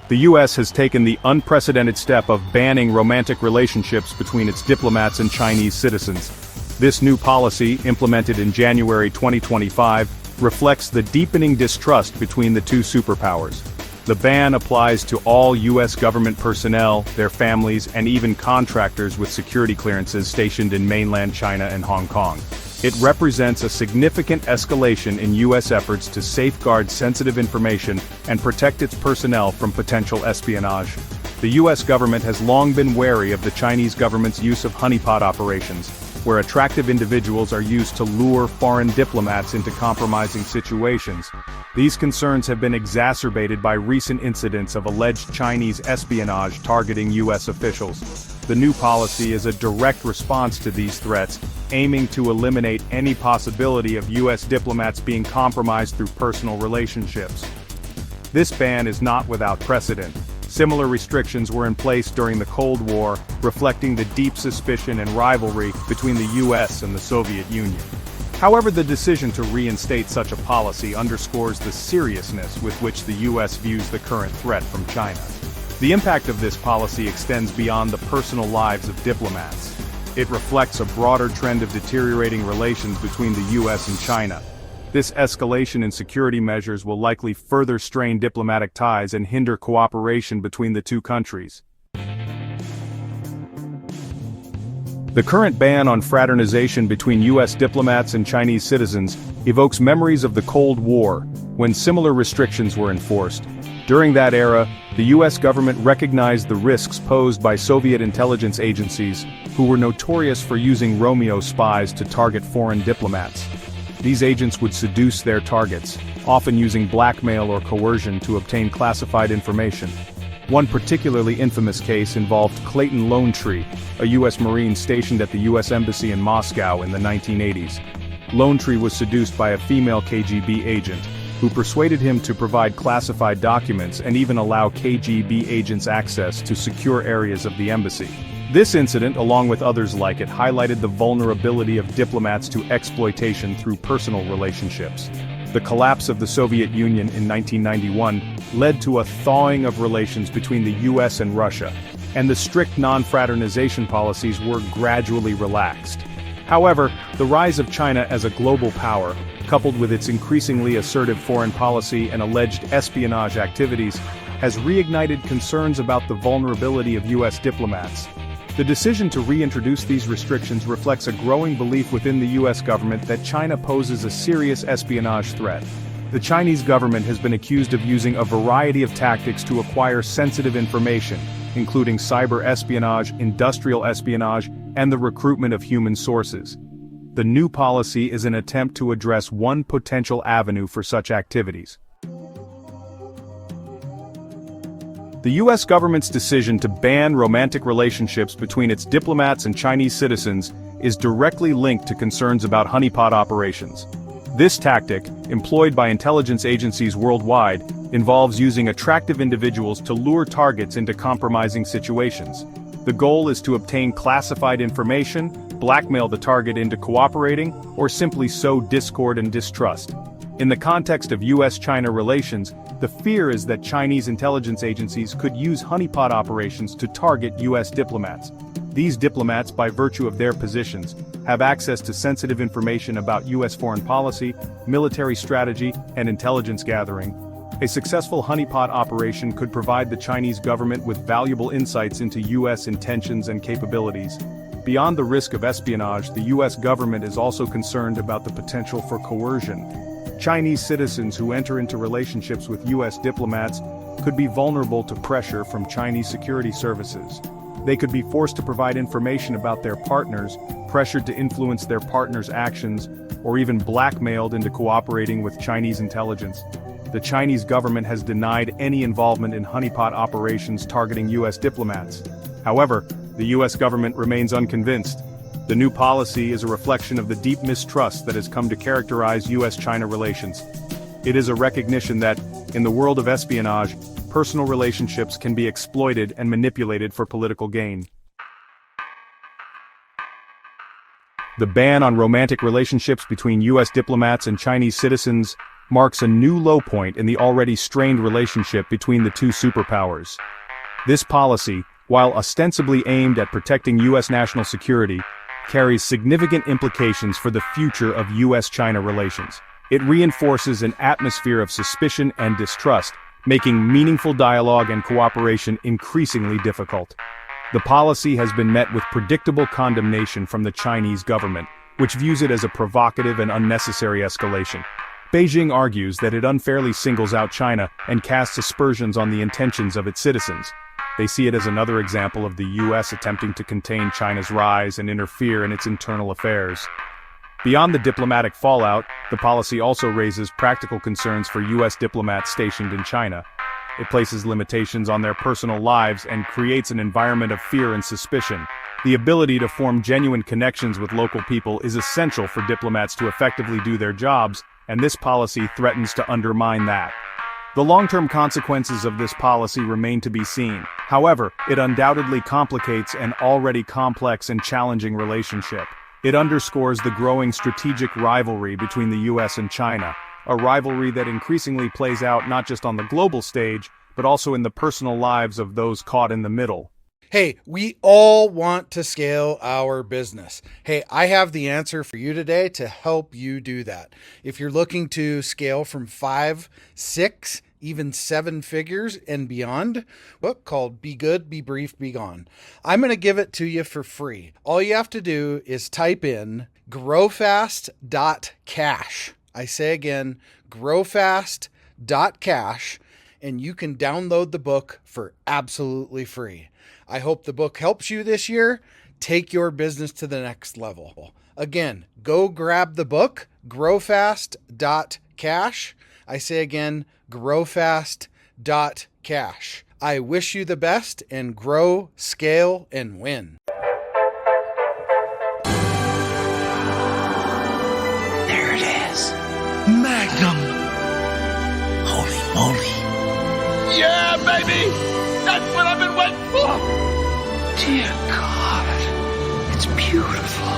The US has taken the unprecedented step of banning romantic relationships between its diplomats and Chinese citizens. This new policy, implemented in January 2025, reflects the deepening distrust between the two superpowers. The ban applies to all US government personnel, their families, and even contractors with security clearances stationed in mainland China and Hong Kong. It represents a significant escalation in US efforts to safeguard sensitive information and protect its personnel from potential espionage. The US government has long been wary of the Chinese government's use of honeypot operations, where attractive individuals are used to lure foreign diplomats into compromising situations. These concerns have been exacerbated by recent incidents of alleged Chinese espionage targeting US officials. The new policy is a direct response to these threats, aiming to eliminate any possibility of US diplomats being compromised through personal relationships. This ban is not without precedent. Similar restrictions were in place during the Cold War, reflecting the deep suspicion and rivalry between the US and the Soviet Union. However, the decision to reinstate such a policy underscores the seriousness with which the US views the current threat from China. The impact of this policy extends beyond the personal lives of diplomats. It reflects a broader trend of deteriorating relations between the US and China. This escalation in security measures will likely further strain diplomatic ties and hinder cooperation between the two countries. The current ban on fraternization between US diplomats and Chinese citizens evokes memories of the Cold War, when similar restrictions were enforced. During that era, the US government recognized the risks posed by Soviet intelligence agencies, who were notorious for using Romeo spies to target foreign diplomats. These agents would seduce their targets, often using blackmail or coercion to obtain classified information. One particularly infamous case involved Clayton Lonetree, a US Marine stationed at the US Embassy in Moscow in the 1980s. Lonetree was seduced by a female KGB agent, who persuaded him to provide classified documents and even allow KGB agents access to secure areas of the embassy. This incident, along with others like it, highlighted the vulnerability of diplomats to exploitation through personal relationships. The collapse of the Soviet Union in 1991 led to a thawing of relations between the US and Russia, and the strict non-fraternization policies were gradually relaxed. However, the rise of China as a global power, coupled with its increasingly assertive foreign policy and alleged espionage activities, has reignited concerns about the vulnerability of US diplomats. The decision to reintroduce these restrictions reflects a growing belief within the US government that China poses a serious espionage threat. The Chinese government has been accused of using a variety of tactics to acquire sensitive information, including cyber espionage, industrial espionage, and the recruitment of human sources. The new policy is an attempt to address one potential avenue for such activities. The US government's decision to ban romantic relationships between its diplomats and Chinese citizens is directly linked to concerns about honeypot operations. This tactic, employed by intelligence agencies worldwide, involves using attractive individuals to lure targets into compromising situations. The goal is to obtain classified information, blackmail the target into cooperating, or simply sow discord and distrust. In the context of US-China relations, the fear is that Chinese intelligence agencies could use honeypot operations to target US diplomats. These diplomats, by virtue of their positions, have access to sensitive information about US foreign policy, military strategy, and intelligence gathering. A successful honeypot operation could provide the Chinese government with valuable insights into US intentions and capabilities. Beyond the risk of espionage, the US government is also concerned about the potential for coercion. Chinese citizens who enter into relationships with US diplomats could be vulnerable to pressure from Chinese security services. They could be forced to provide information about their partners, pressured to influence their partners' actions, or even blackmailed into cooperating with Chinese intelligence. The Chinese government has denied any involvement in honeypot operations targeting US diplomats. However, the US government remains unconvinced. The new policy is a reflection of the deep mistrust that has come to characterize US-China relations. It is a recognition that, in the world of espionage, personal relationships can be exploited and manipulated for political gain. The ban on romantic relationships between US diplomats and Chinese citizens marks a new low point in the already strained relationship between the two superpowers. This policy, while ostensibly aimed at protecting U.S. national security, carries significant implications for the future of U.S.-China relations. It reinforces an atmosphere of suspicion and distrust, making meaningful dialogue and cooperation increasingly difficult. The policy has been met with predictable condemnation from the Chinese government, which views it as a provocative and unnecessary escalation. Beijing argues that it unfairly singles out China and casts aspersions on the intentions of its citizens. They see it as another example of the U.S. attempting to contain China's rise and interfere in its internal affairs. Beyond the diplomatic fallout, the policy also raises practical concerns for U.S. diplomats stationed in China. It places limitations on their personal lives and creates an environment of fear and suspicion. The ability to form genuine connections with local people is essential for diplomats to effectively do their jobs, and this policy threatens to undermine that. The long-term consequences of this policy remain to be seen. However, it undoubtedly complicates an already complex and challenging relationship. It underscores the growing strategic rivalry between the U.S. and China, a rivalry that increasingly plays out not just on the global stage, but also in the personal lives of those caught in the middle. Hey, we all want to scale our business. Hey, I have the answer for you today to help you do that. If you're looking to scale from 5, 6, even 7 figures and beyond, book called Be Good, Be Brief, Be Gone. I'm going to give it to you for free. All you have to do is type in growfast.cash. I say again, growfast.cash, and you can download the book for absolutely free. I hope the book helps you this year. Take your business to the next level. Again, go grab the book, growfast.cash. I say again, growfast.cash. I wish you the best and grow, scale, and win. There it is. Magnum. Holy moly. Yeah, baby! That's what I've been waiting for! Dear God, it's beautiful.